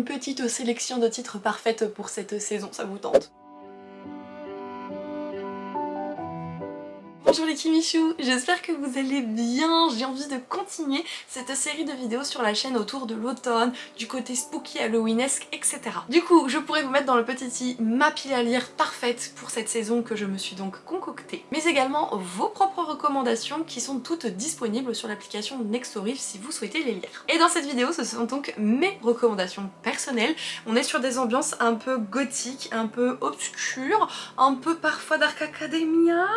une petite sélection de titres parfaite pour cette saison, ça vous tente? Bonjour les Kimichou, j'espère que vous allez bien. J'ai envie de continuer cette série de vidéos sur la chaîne autour de l'automne, du côté spooky, halloweenesque, etc. Du coup, je pourrais vous mettre dans le petit i ma pile à lire parfaite pour cette saison que je me suis donc concoctée, mais également vos propres recommandations qui sont toutes disponibles sur l'application Nextorif si vous souhaitez les lire. Et dans cette vidéo, ce sont donc mes recommandations personnelles. On est sur des ambiances un peu gothiques, un peu obscures, un peu parfois Dark Academia,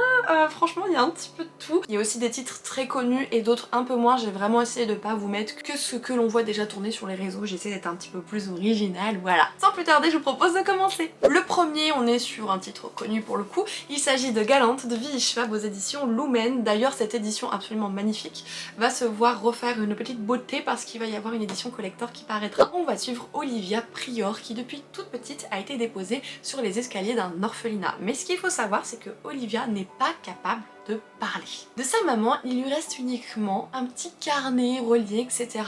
franchement il y a un petit peu de tout. Il y a aussi des titres très connus et d'autres un peu moins. J'ai vraiment essayé de pas vous mettre que ce que l'on voit déjà tourner sur les réseaux. J'essaie d'être un petit peu plus originale, voilà. Sans plus tarder, je vous propose de commencer. Le premier, on est sur un titre connu pour le coup. Il s'agit de Galante de Vili Schwab aux éditions Lumen. D'ailleurs, cette édition absolument magnifique va se voir refaire une petite beauté parce qu'il va y avoir une édition collector qui paraîtra. On va suivre Olivia Prior qui depuis toute petite a été déposée sur les escaliers d'un orphelinat. Mais ce qu'il faut savoir, c'est que Olivia n'est pas capable de parler. De sa maman, il lui reste uniquement un petit carnet relié, etc.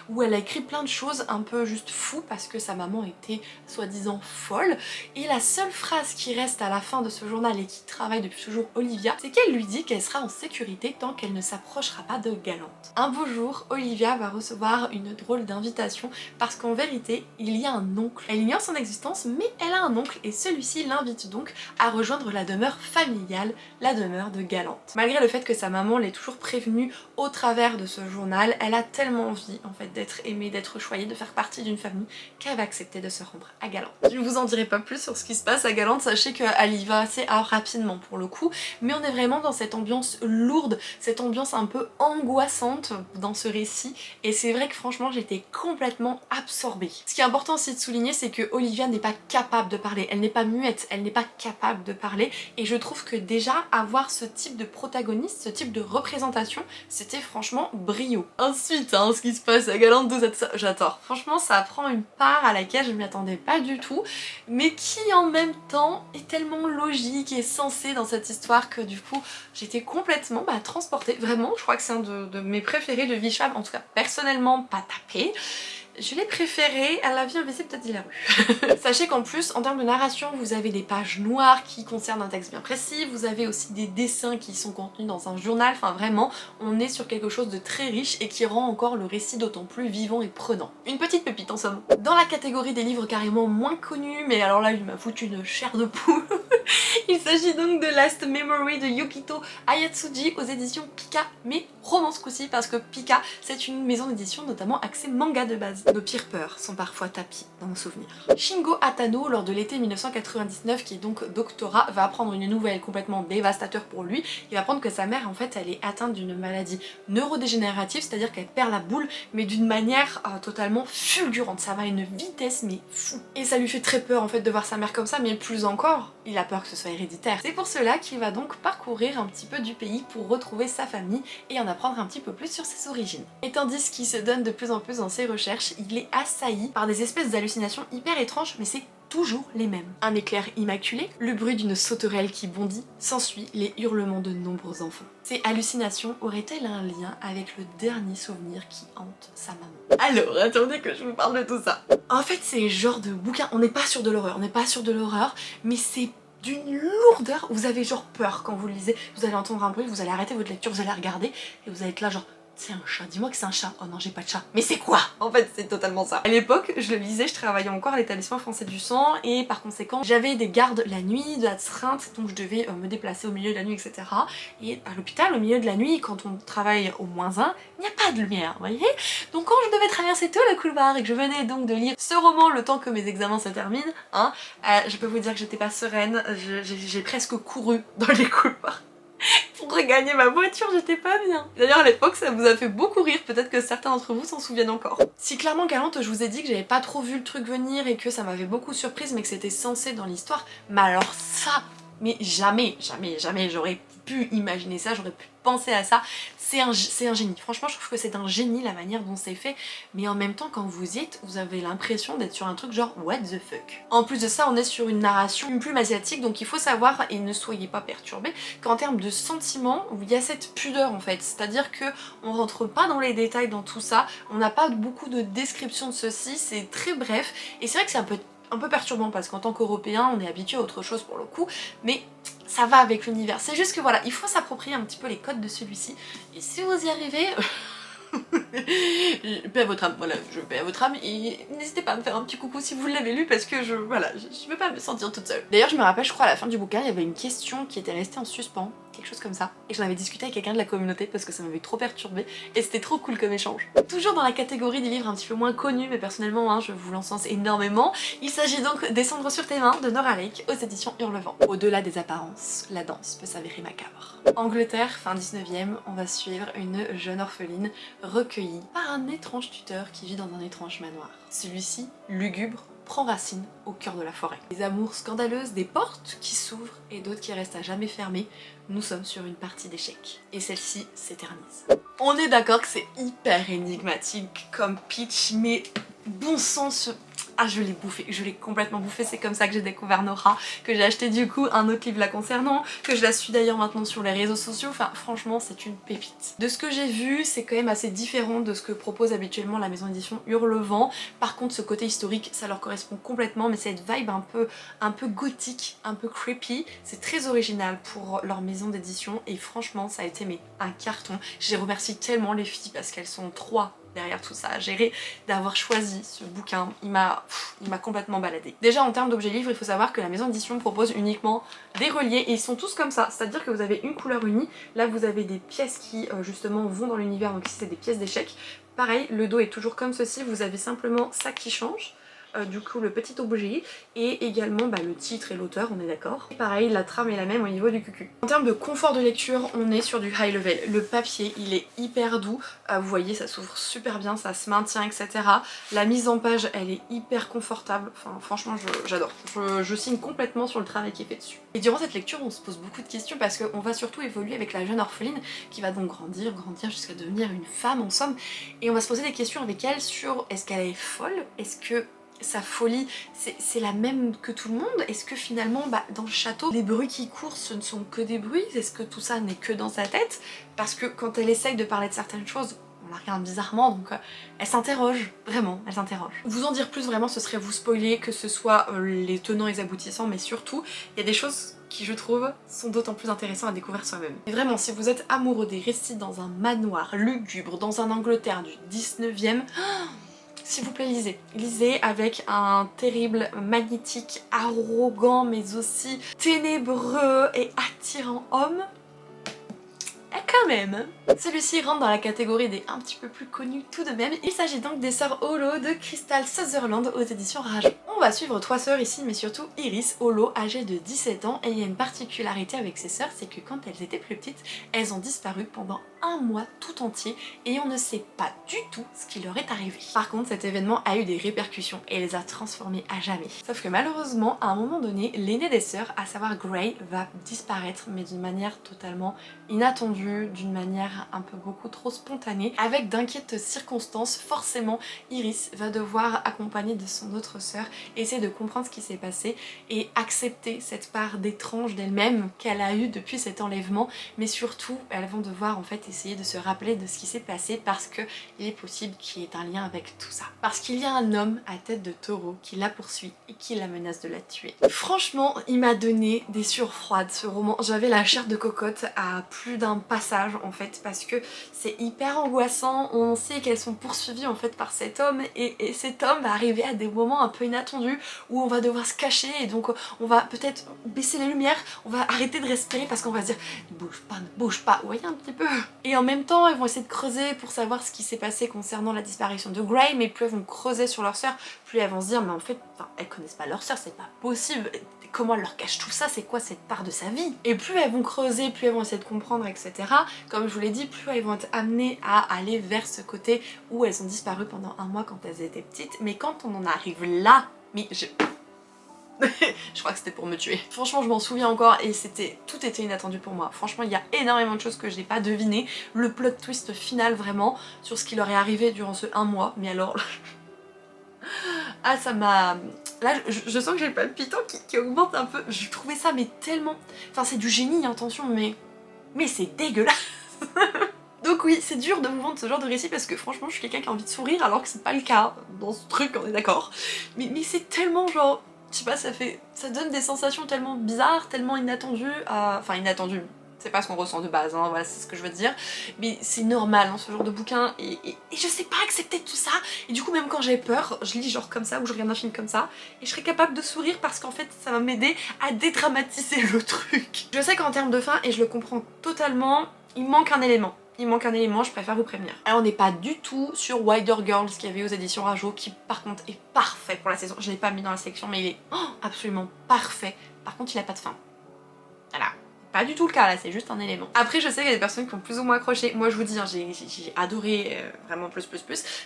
où elle a écrit plein de choses un peu juste fou parce que sa maman était soi-disant folle. Et la seule phrase qui reste à la fin de ce journal et qui travaille depuis toujours Olivia, c'est qu'elle lui dit qu'elle sera en sécurité tant qu'elle ne s'approchera pas de Galante. Un beau jour, Olivia va recevoir une drôle d'invitation parce qu'en vérité, il y a un oncle. Elle ignore son existence, mais elle a un oncle et celui-ci l'invite donc à rejoindre la demeure familiale, la demeure de Galante. Malgré le fait que sa maman l'ait toujours prévenue au travers de ce journal, elle a tellement envie en fait d'être aimée, d'être choyée, de faire partie d'une famille qu'elle va accepter de se rendre à Galante. Je ne vous en dirai pas plus sur ce qui se passe à Galante, sachez qu'elle y va assez rapidement pour le coup, mais on est vraiment dans cette ambiance lourde, cette ambiance un peu angoissante dans ce récit, et c'est vrai que franchement j'étais complètement absorbée. Ce qui est important aussi de souligner, c'est que Olivia n'est pas capable de parler, elle n'est pas muette, elle n'est pas capable de parler, et je trouve que déjà avoir ce type de protagoniste, ce type de représentation, c'était franchement brio. Ensuite, ce qui se passe à Galante, j'adore. Franchement, ça prend une part à laquelle je m'y attendais pas du tout, mais qui en même temps est tellement logique et sensée dans cette histoire que du coup, j'étais complètement transportée. Vraiment, je crois que c'est un de mes préférés de Vili Schwab, en tout cas personnellement pas tapé. Je l'ai préféré à La vie invisible de la rue. Sachez qu'en plus, en termes de narration, vous avez des pages noires qui concernent un texte bien précis, vous avez aussi des dessins qui sont contenus dans un journal, enfin vraiment, on est sur quelque chose de très riche et qui rend encore le récit d'autant plus vivant et prenant. Une petite pépite en somme. Dans la catégorie des livres carrément moins connus, mais alors là il m'a foutu une chair de poule, il s'agit donc de Last Memory de Yukito Ayatsuji aux éditions Pika, mais romance coup-ci parce que Pika c'est une maison d'édition notamment axée manga de base. Nos pires peurs sont parfois tapies dans nos souvenirs. Shingo Atano, lors de l'été 1999, qui est donc doctorat, va apprendre une nouvelle complètement dévastateur pour lui. Il va apprendre que sa mère en fait elle est atteinte d'une maladie neurodégénérative, c'est-à-dire qu'elle perd la boule mais d'une manière totalement fulgurante, ça va à une vitesse mais fou. Et ça lui fait très peur en fait de voir sa mère comme ça, mais plus encore, il a peur que ce soit héréditaire. C'est pour cela qu'il va donc parcourir un petit peu du pays pour retrouver sa famille et en apprendre un petit peu plus sur ses origines. Et tandis qu'il se donne de plus en plus dans ses recherches, il est assailli par des espèces d'hallucinations hyper étranges, mais c'est toujours les mêmes. Un éclair immaculé, le bruit d'une sauterelle qui bondit, s'ensuit les hurlements de nombreux enfants. Ces hallucinations auraient-elles un lien avec le dernier souvenir qui hante sa maman? Alors, attendez que je vous parle de tout ça. En fait, c'est le genre de bouquin, on n'est pas sur de l'horreur, mais c'est d'une lourdeur, vous avez genre peur quand vous le lisez, vous allez entendre un bruit, vous allez arrêter votre lecture, vous allez regarder, et vous allez être là genre... C'est un chat, dis-moi que c'est un chat. Oh non, j'ai pas de chat. Mais c'est quoi? En fait, c'est totalement ça. À l'époque, je le lisais, je travaillais encore à l'établissement français du sang et par conséquent, j'avais des gardes la nuit, de l'astreinte, donc je devais me déplacer au milieu de la nuit, etc. Et à l'hôpital, au milieu de la nuit, quand on travaille au -1, il n'y a pas de lumière, vous voyez? Donc quand je devais traverser tout le couloir et que je venais donc de lire ce roman le temps que mes examens se terminent, je peux vous dire que j'étais pas sereine, j'ai presque couru dans les couloirs. Pour regagner ma voiture, j'étais pas bien. D'ailleurs à l'époque ça vous a fait beaucoup rire, peut-être que certains d'entre vous s'en souviennent encore. Si clairement Galante, je vous ai dit que j'avais pas trop vu le truc venir et que ça m'avait beaucoup surprise mais que c'était censé dans l'histoire, mais alors ça, mais jamais j'aurais pu imaginer ça, j'aurais pu penser à ça. C'est un génie. Franchement, je trouve que c'est un génie la manière dont c'est fait, mais en même temps, quand vous y êtes, vous avez l'impression d'être sur un truc genre what the fuck. En plus de ça, on est sur une narration, une plume asiatique, donc il faut savoir, et ne soyez pas perturbés, qu'en termes de sentiments, il y a cette pudeur en fait, c'est-à-dire que on rentre pas dans les détails dans tout ça, on n'a pas beaucoup de description de ceci, c'est très bref, et c'est vrai que c'est un peu perturbant parce qu'en tant qu'Européen, on est habitué à autre chose pour le coup, mais ça va avec l'univers. C'est juste que voilà, il faut s'approprier un petit peu les codes de celui-ci, et si vous y arrivez... paix à votre âme, voilà, je paie à votre âme et n'hésitez pas à me faire un petit coucou si vous l'avez lu parce que je veux pas me sentir toute seule. D'ailleurs je me rappelle, je crois à la fin du bouquin, il y avait une question qui était restée en suspens, quelque chose comme ça, et j'en avais discuté avec quelqu'un de la communauté parce que ça m'avait trop perturbée et c'était trop cool comme échange. Toujours dans la catégorie des livres un petit peu moins connus, mais personnellement hein, je vous l'encense énormément, il s'agit donc Descendre sur tes mains de Nora Lake aux éditions Hurlevent. Au-delà des apparences, la danse peut s'avérer macabre. Angleterre, fin 19e, on va suivre une jeune orpheline recueillie par un étrange tuteur qui vit dans un étrange manoir. Celui-ci, lugubre, prend racine au cœur de la forêt. Des amours scandaleuses, des portes qui s'ouvrent et d'autres qui restent à jamais fermées, nous sommes sur une partie d'échecs. Et celle-ci s'éternise. On est d'accord que c'est hyper énigmatique comme pitch, mais bon sens... Ah je l'ai bouffé, je l'ai complètement bouffé, c'est comme ça que j'ai découvert Nora, que j'ai acheté du coup un autre livre la concernant, que je la suis d'ailleurs maintenant sur les réseaux sociaux, enfin franchement c'est une pépite. De ce que j'ai vu, c'est quand même assez différent de ce que propose habituellement la maison d'édition Hurlevent, par contre ce côté historique ça leur correspond complètement, mais cette vibe un peu gothique, un peu creepy, c'est très original pour leur maison d'édition et franchement ça a été mais un carton. Je les remercie tellement les filles parce qu'elles sont 3 derrière tout ça à gérer, d'avoir choisi ce bouquin, il m'a complètement baladé. Déjà en termes d'objets livres, il faut savoir que la maison d'édition propose uniquement des reliés et ils sont tous comme ça, c'est-à-dire que vous avez une couleur unie, là vous avez des pièces qui justement vont dans l'univers, donc ici c'est des pièces d'échecs. Pareil, le dos est toujours comme ceci, vous avez simplement ça qui change. Du coup le petit objet et également le titre et l'auteur, on est d'accord. Et pareil, la trame est la même au niveau du cucu. En termes de confort de lecture, on est sur du high level. Le papier, il est hyper doux, vous voyez ça s'ouvre super bien, ça se maintient, etc. La mise en page, elle est hyper confortable, enfin franchement j'adore. Je signe complètement sur le travail qui est fait dessus. Et durant cette lecture, on se pose beaucoup de questions parce qu'on va surtout évoluer avec la jeune orpheline qui va donc grandir jusqu'à devenir une femme en somme. Et on va se poser des questions avec elle sur est-ce qu'elle est folle, est-ce que sa folie c'est la même que tout le monde? Est-ce que finalement dans le château les bruits qui courent ce ne sont que des bruits? Est-ce que tout ça n'est que dans sa tête? Parce que quand elle essaye de parler de certaines choses, on la regarde bizarrement, donc elle s'interroge, vraiment, elle s'interroge. Vous en dire plus vraiment ce serait vous spoiler, que ce soit les tenants et les aboutissants, mais surtout il y a des choses qui je trouve sont d'autant plus intéressants à découvrir soi-même. Et vraiment si vous êtes amoureux des récits dans un manoir lugubre, dans un Angleterre du 19e, s'il vous plaît lisez. Lisez avec un terrible, magnétique, arrogant mais aussi ténébreux et attirant homme. Et quand même. Celui-ci rentre dans la catégorie des un petit peu plus connus tout de même. Il s'agit donc des sœurs Hollow de Crystal Sutherland aux éditions Rageot. On va suivre 3 sœurs ici, mais surtout Iris Hollow, âgée de 17 ans, et il y a une particularité avec ces sœurs, c'est que quand elles étaient plus petites, elles ont disparu pendant un mois tout entier et on ne sait pas du tout ce qui leur est arrivé. Par contre, cet événement a eu des répercussions et les a transformées à jamais. Sauf que malheureusement, à un moment donné, l'aînée des sœurs, à savoir Grey, va disparaître, mais d'une manière totalement inattendue, d'une manière un peu beaucoup trop spontanée. Avec d'inquiètes circonstances, forcément, Iris va devoir accompagner de son autre sœur, essayer de comprendre ce qui s'est passé et accepter cette part d'étrange d'elle-même qu'elle a eue depuis cet enlèvement, mais surtout, elles vont devoir en fait essayer de se rappeler de ce qui s'est passé parce que il est possible qu'il y ait un lien avec tout ça. Parce qu'il y a un homme à tête de taureau qui la poursuit et qui la menace de la tuer. Franchement, il m'a donné des sueurs froides ce roman. J'avais la chair de cocotte à plus d'un passage en fait parce que c'est hyper angoissant. On sait qu'elles sont poursuivies en fait par cet homme et cet homme va arriver à des moments un peu inattendus où on va devoir se cacher et donc on va peut-être baisser les lumières, on va arrêter de respirer parce qu'on va se dire ne bouge pas, vous voyez un petit peu. Et en même temps, elles vont essayer de creuser pour savoir ce qui s'est passé concernant la disparition de Grey, mais plus elles vont creuser sur leur sœur, plus elles vont se dire mais en fait, elles connaissent pas leur sœur, c'est pas possible. Comment elle leur cache tout ça, c'est quoi cette part de sa vie? Et plus elles vont creuser, plus elles vont essayer de comprendre, etc. Comme je vous l'ai dit, plus elles vont être amenées à aller vers ce côté où elles ont disparu pendant un mois quand elles étaient petites. Mais quand on en arrive là, mais Je crois que c'était pour me tuer. Franchement je m'en souviens encore et tout était inattendu pour moi. Franchement il y a énormément de choses que je n'ai pas deviné. Le plot twist final vraiment sur ce qui leur est arrivé durant ce 1 mois, mais alors... Ah ça m'a... Là je sens que j'ai le palpitant qui augmente un peu. Je trouvais ça mais tellement... Enfin c'est du génie, attention, mais c'est dégueulasse. Donc oui, c'est dur de vous vendre ce genre de récit parce que franchement je suis quelqu'un qui a envie de sourire alors que c'est pas le cas dans ce truc, on est d'accord. Mais c'est tellement genre... Je sais pas, ça donne des sensations tellement bizarres, tellement inattendues, enfin inattendues, c'est pas ce qu'on ressent de base, hein, voilà, c'est ce que je veux dire, mais c'est normal dans ce genre de bouquin, et je sais pas accepter tout ça, et du coup même quand j'ai peur, je lis genre comme ça, ou je regarde un film comme ça, et je serai capable de sourire parce qu'en fait ça va m'aider à dédramatiser le truc. Je sais qu'en termes de fin, et je le comprends totalement, il manque un élément. Il manque un élément, je préfère vous prévenir. Alors on n'est pas du tout sur Wider Girls qu'il y avait aux éditions Rajo, qui par contre est parfait pour la saison. Je l'ai pas mis dans la sélection mais il est absolument parfait. Par contre il a pas de fin. Voilà. Pas du tout le cas là, c'est juste un élément. Après je sais qu'il y a des personnes qui ont plus ou moins accroché. Moi je vous dis, hein, j'ai adoré vraiment plus.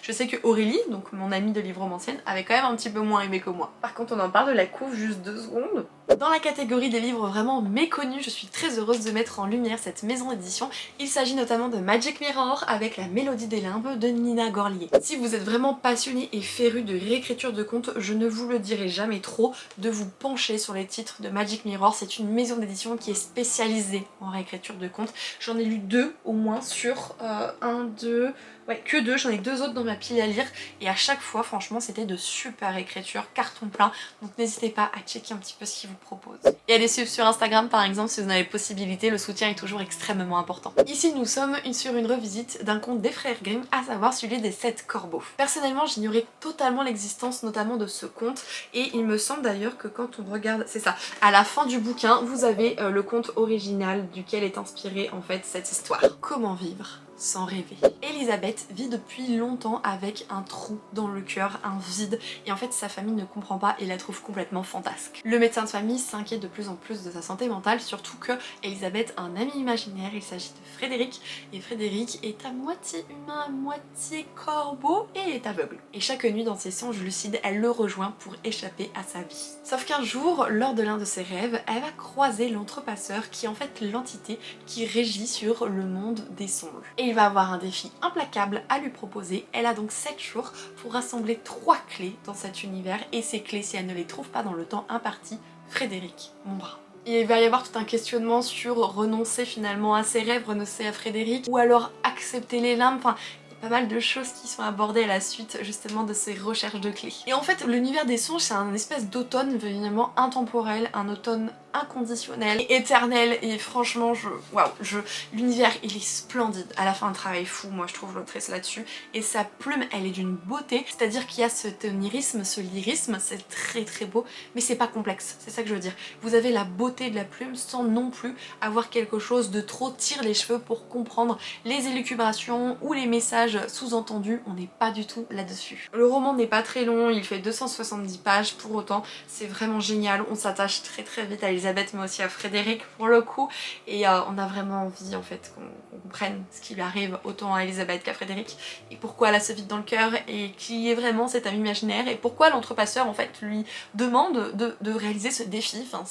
Je sais que Aurélie, donc mon amie de livromancienne, avait quand même un petit peu moins aimé que moi. Par contre on en parle de la couve juste 2 secondes. Dans la catégorie des livres vraiment méconnus, je suis très heureuse de mettre en lumière cette maison d'édition. Il s'agit notamment de Magic Mirror avec La Mélodie des Limbes de Nina Gorlier. Si vous êtes vraiment passionné et féru de réécriture de contes, je ne vous le dirai jamais trop de vous pencher sur les titres de Magic Mirror. C'est une maison d'édition qui est spécialisée en réécriture de contes. J'en ai lu 2 au moins sur 1, 2... Ouais, que 2, j'en ai 2 autres dans ma pile à lire et à chaque fois franchement c'était de super écriture, carton plein, donc n'hésitez pas à checker un petit peu ce qu'ils vous proposent. Et à les suivre sur Instagram par exemple si vous en avez possibilité, le soutien est toujours extrêmement important. Ici nous sommes sur une revisite d'un conte des frères Grimm, à savoir celui des 7 corbeaux. Personnellement j'ignorais totalement l'existence notamment de ce conte et il me semble d'ailleurs que quand on regarde, c'est ça, à la fin du bouquin vous avez le conte original duquel est inspirée en fait cette histoire. Comment vivre sans rêver. Elisabeth vit depuis longtemps avec un trou dans le cœur, un vide, et en fait sa famille ne comprend pas et la trouve complètement fantasque. Le médecin de famille s'inquiète de plus en plus de sa santé mentale, surtout que Elisabeth a un ami imaginaire, il s'agit de Frédéric, et Frédéric est à moitié humain, à moitié corbeau et est aveugle. Et chaque nuit dans ses songes lucides, elle le rejoint pour échapper à sa vie. Sauf qu'un jour, lors de l'un de ses rêves, elle va croiser l'entrepasseur qui est en fait l'entité qui régit sur le monde des songes. Et il va avoir un défi implacable à lui proposer. Elle a donc 7 jours pour rassembler 3 clés dans cet univers et ces clés, si elle ne les trouve pas dans le temps imparti, Frédéric mourra. Et il va y avoir tout un questionnement sur renoncer finalement à ses rêves, renoncer à Frédéric, ou alors accepter les limbes, enfin pas mal de choses qui sont abordées à la suite justement de ces recherches de clés. Et en fait l'univers des songes c'est un espèce d'automne évidemment intemporel, un automne inconditionnel, éternel, et franchement l'univers il est splendide. À la fin un travail fou, moi je trouve l'autrice là-dessus, et sa plume elle est d'une beauté, c'est-à-dire qu'il y a cet onirisme, ce lyrisme, c'est très beau, mais c'est pas complexe, c'est ça que je veux dire. Vous avez la beauté de la plume sans non plus avoir quelque chose de trop tire les cheveux pour comprendre les élucubrations ou les messages sous-entendus, on n'est pas du tout là-dessus. Le roman n'est pas très long, il fait 270 pages, pour autant c'est vraiment génial, on s'attache très vite à Elisabeth mais aussi à Frédéric pour le coup, et on a vraiment envie en fait qu'on comprenne ce qui lui arrive autant à Elisabeth qu'à Frédéric, et pourquoi elle a ce vide dans le cœur, et qui est vraiment cet ami imaginaire, et pourquoi l'entrepasseur en fait lui demande de réaliser ce défi, enfin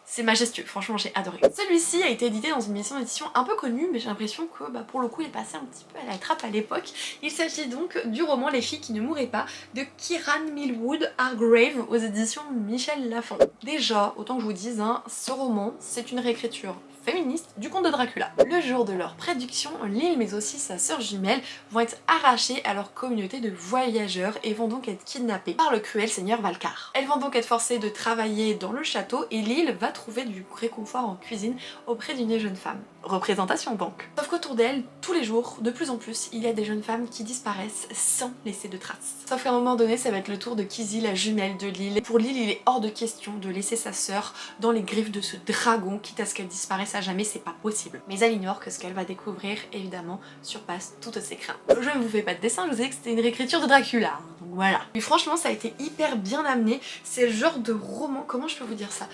c'est majestueux, franchement j'ai adoré. Celui-ci a été édité dans une maison d'édition un peu connue, mais j'ai l'impression que pour le coup il est passé un petit peu à la trappe à l'époque. Il s'agit donc du roman Les filles qui ne mouraient pas de Kieran Millwood Hargrave aux éditions Michel Lafon. Déjà, autant que je vous dise, hein, ce roman c'est une réécriture féministe du conte de Dracula. Le jour de leur prédiction, Lille mais aussi sa sœur jumelle vont être arrachées à leur communauté de voyageurs et vont donc être kidnappées par le cruel seigneur Valcar. Elles vont donc être forcées de travailler dans le château et Lille va trouver du réconfort en cuisine auprès d'une jeune femme. Représentation donc. Sauf qu'autour d'elle, tous les jours, de plus en plus, il y a des jeunes femmes qui disparaissent sans laisser de traces. Sauf qu'à un moment donné, ça va être le tour de Kizzy, la jumelle de Lille. Pour Lille, il est hors de question de laisser sa sœur dans les griffes de ce dragon, quitte à ce qu'elle disparaisse à jamais, c'est pas possible. Mais elle ignore que ce qu'elle va découvrir, évidemment, surpasse toutes ses craintes. Je ne vous fais pas de dessin, je vous ai dit que c'était une réécriture de Dracula, hein, donc voilà. Mais franchement, ça a été hyper bien amené, c'est le genre de roman, comment je peux vous dire ça,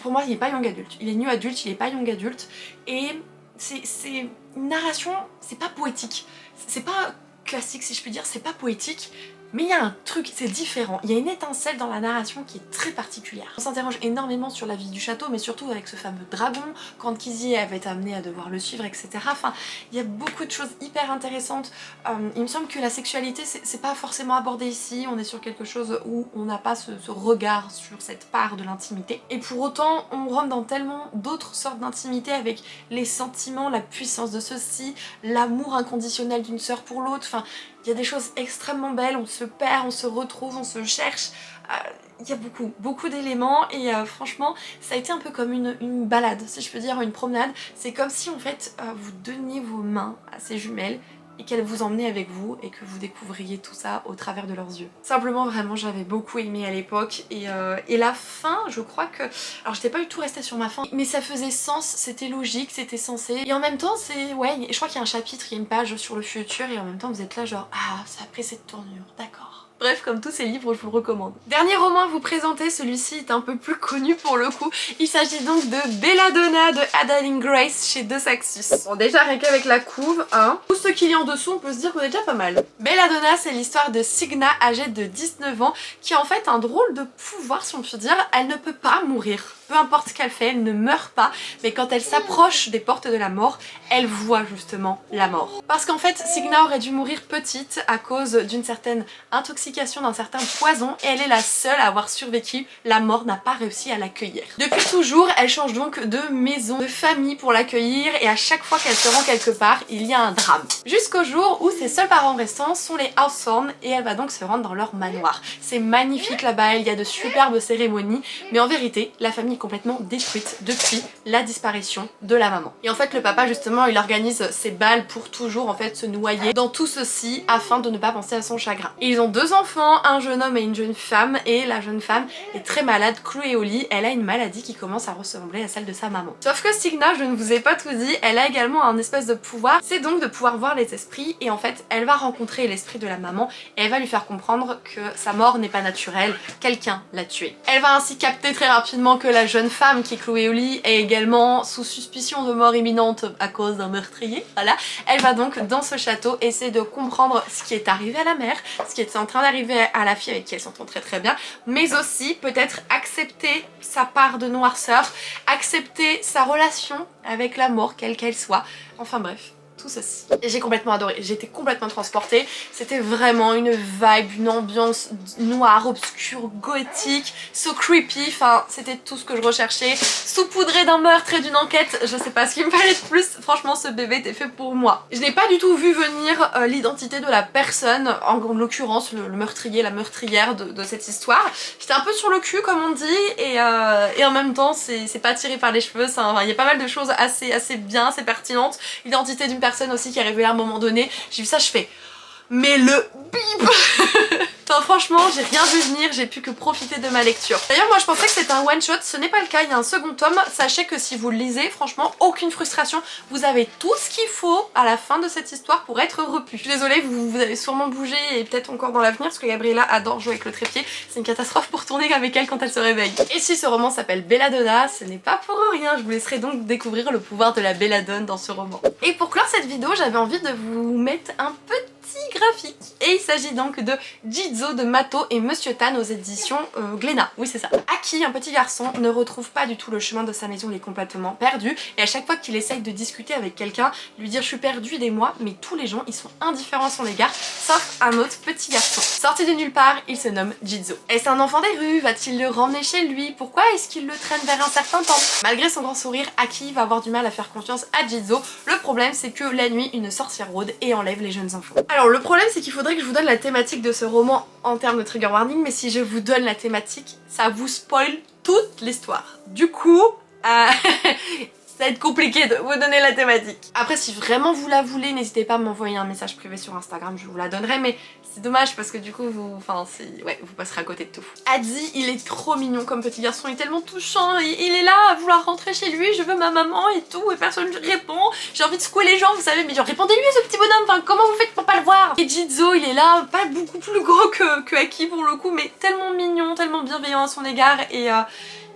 pour moi, il est pas young adulte, il est new adulte, il est pas young adulte, et c'est une narration, c'est pas poétique, c'est pas classique si je puis dire, c'est pas poétique, Mais il y a un truc, c'est différent, il y a une étincelle dans la narration qui est très particulière. On s'interroge énormément sur la vie du château, mais surtout avec ce fameux dragon, quand Kizzy avait été amenée à devoir le suivre, etc. Enfin, il y a beaucoup de choses hyper intéressantes. Il me semble que la sexualité, c'est pas forcément abordé ici, on est sur quelque chose où on n'a pas ce regard sur cette part de l'intimité. Et pour autant, on rentre dans tellement d'autres sortes d'intimité avec les sentiments, la puissance de ceci, l'amour inconditionnel d'une sœur pour l'autre, enfin, il y a des choses extrêmement belles, on se perd, on se retrouve, on se cherche. Il y a beaucoup d'éléments et franchement ça a été un peu comme une balade, si je peux dire, une promenade. C'est comme si en fait vous donniez vos mains à ces jumelles et qu'elles vous emmenaient avec vous et que vous découvriez tout ça au travers de leurs yeux. Simplement vraiment j'avais beaucoup aimé à l'époque et la fin je crois que... Alors j'étais pas du tout restée sur ma fin mais ça faisait sens, c'était logique, c'était censé et en même temps c'est... Ouais, je crois qu'il y a un chapitre, il y a une page sur le futur et en même temps vous êtes là genre ah ça a pris cette tournure, d'accord. Bref, comme tous ces livres, je vous le recommande. Dernier roman à vous présenter, celui-ci est un peu plus connu pour le coup. Il s'agit donc de Belladonna de Adalyn Grace chez De Saxus. Bon déjà rien qu'avec la couve, hein. Tout ce qu'il y a en dessous, on peut se dire qu'on est déjà pas mal. Belladonna, c'est l'histoire de Signa, âgée de 19 ans, qui a en fait un drôle de pouvoir, si on peut dire. Elle ne peut pas mourir. Peu importe ce qu'elle fait, elle ne meurt pas, mais quand elle s'approche des portes de la mort, elle voit justement la mort. Parce qu'en fait, Signa aurait dû mourir petite à cause d'une certaine intoxication, d'un certain poison, et elle est la seule à avoir survécu. La mort n'a pas réussi à l'accueillir. Depuis toujours, elle change donc de maison, de famille pour l'accueillir, et à chaque fois qu'elle se rend quelque part, il y a un drame. Jusqu'au jour où ses seuls parents restants sont les Hawthorne, et elle va donc se rendre dans leur manoir. C'est magnifique là-bas, il y a de superbes cérémonies, mais en vérité, la famille complètement détruite depuis la disparition de la maman. Et en fait le papa justement il organise ses balles pour toujours en fait se noyer dans tout ceci afin de ne pas penser à son chagrin. Et ils ont 2 enfants, un jeune homme et une jeune femme et la jeune femme est très malade, clouée au lit, elle a une maladie qui commence à ressembler à celle de sa maman. Sauf que Signa, je ne vous ai pas tout dit, elle a également un espèce de pouvoir, c'est donc de pouvoir voir les esprits et en fait elle va rencontrer l'esprit de la maman et elle va lui faire comprendre que sa mort n'est pas naturelle, quelqu'un l'a tuée. Elle va ainsi capter très rapidement que la jeune femme qui est clouée au lit est également sous suspicion de mort imminente à cause d'un meurtrier, voilà. Elle va donc dans ce château essayer de comprendre ce qui est arrivé à la mère, ce qui est en train d'arriver à la fille avec qui elle s'entend très bien, mais aussi peut-être accepter sa part de noirceur, accepter sa relation avec la mort, quelle qu'elle soit, enfin bref. Tout ceci. Et j'ai complètement adoré, j'ai été complètement transportée, c'était vraiment une vibe, une ambiance noire, obscure, gothique, so creepy, enfin c'était tout ce que je recherchais, saupoudré d'un meurtre et d'une enquête, je sais pas ce qu'il me fallait de plus, franchement ce bébé était fait pour moi. Je n'ai pas du tout vu venir l'identité de la personne, en l'occurrence le meurtrier, la meurtrière de cette histoire. J'étais un peu sur le cul comme on dit et en même temps c'est pas tiré par les cheveux, il y a pas mal de choses assez bien, assez pertinentes, l'identité d'une personne aussi qui est révélée à un moment donné, j'ai vu ça, je fais mais le bip. Enfin franchement j'ai rien vu venir, j'ai pu que profiter de ma lecture. D'ailleurs moi je pensais que c'était un one shot, ce n'est pas le cas, il y a un second tome, sachez que si vous le lisez, franchement aucune frustration, vous avez tout ce qu'il faut à la fin de cette histoire pour être repu. Je suis désolée, vous avez sûrement bougé et peut-être encore dans l'avenir parce que Gabriella adore jouer avec le trépied, c'est une catastrophe pour tourner avec elle quand elle se réveille. Et si ce roman s'appelle Belladonna, ce n'est pas pour rien, je vous laisserai donc découvrir le pouvoir de la belladone dans ce roman. Et pour clore cette vidéo, j'avais envie de vous mettre un petit graphique. Et il s'agit donc de Jizo de Mato et Monsieur Tan aux éditions Glénat. Oui c'est ça. Aki, un petit garçon, ne retrouve pas du tout le chemin de sa maison, il est complètement perdu. Et à chaque fois qu'il essaye de discuter avec quelqu'un, lui dire je suis perdu, aidez-moi, mais tous les gens ils sont indifférents à son égard, sauf un autre petit garçon. Sorti de nulle part, il se nomme Jizo. Est-ce un enfant des rues? Va-t-il le ramener chez lui? Pourquoi est-ce qu'il le traîne vers un certain temps? Malgré son grand sourire, Aki va avoir du mal à faire confiance à Jizo. Le problème c'est que la nuit, une sorcière rôde et enlève les jeunes enfants. Alors le problème c'est qu'il faudrait que je vous donne la thématique de ce roman en termes de trigger warning, mais si je vous donne la thématique, ça vous spoil toute l'histoire. Du coup, ça va être compliqué de vous donner la thématique. Après si vraiment vous la voulez, n'hésitez pas à m'envoyer un message privé sur Instagram, je vous la donnerai, mais c'est dommage parce que du coup vous passerez à côté de tout. Adi, il est trop mignon comme petit garçon, il est tellement touchant, il est là à vouloir rentrer chez lui, je veux ma maman et tout, et personne ne répond. J'ai envie de secouer les gens, vous savez, mais genre répondez-lui ce petit bonhomme, enfin comment vous faites pour pas le voir? Et Jizo, il est là, pas beaucoup plus gros que Aki pour le coup, mais tellement mignon, tellement bienveillant à son égard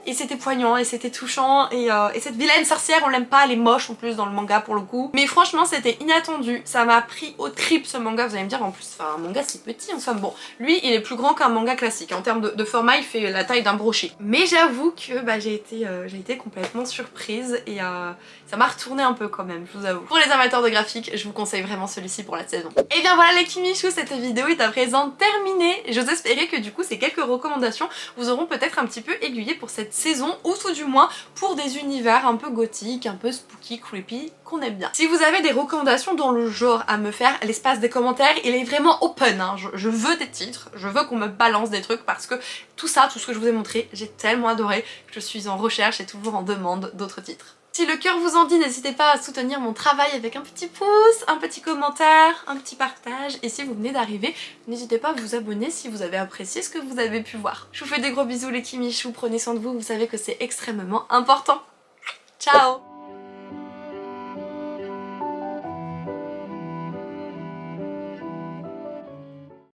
et c'était poignant et c'était touchant et cette vilaine sorcière on l'aime pas, elle est moche en plus dans le manga pour le coup. Mais franchement c'était inattendu, ça m'a pris au trip ce manga, vous allez me dire en plus, enfin un manga c'est petit en somme. Bon, lui il est plus grand qu'un manga classique, en termes de format il fait la taille d'un brochet. Mais j'avoue que bah, j'ai été complètement surprise et ça m'a retourné un peu quand même, je vous avoue. Pour les amateurs de graphique, je vous conseille vraiment celui-ci pour la saison. Et bien voilà les Kimichou, cette vidéo est à présent terminée. J'ose espérer que du coup ces quelques recommandations vous auront peut-être un petit peu aiguillé pour cette saison, ou tout du moins pour des univers un peu gothiques, un peu spooky, creepy, qu'on aime bien. Si vous avez des recommandations dans le genre à me faire, l'espace des commentaires il est vraiment open, hein. Je veux des titres, je veux qu'on me balance des trucs parce que tout ça, tout ce que je vous ai montré, j'ai tellement adoré que je suis en recherche et toujours en demande d'autres titres. Si le cœur vous en dit, n'hésitez pas à soutenir mon travail avec un petit pouce, un petit commentaire, un petit partage. Et si vous venez d'arriver, n'hésitez pas à vous abonner si vous avez apprécié ce que vous avez pu voir. Je vous fais des gros bisous les Kimichou, prenez soin de vous, vous savez que c'est extrêmement important. Ciao!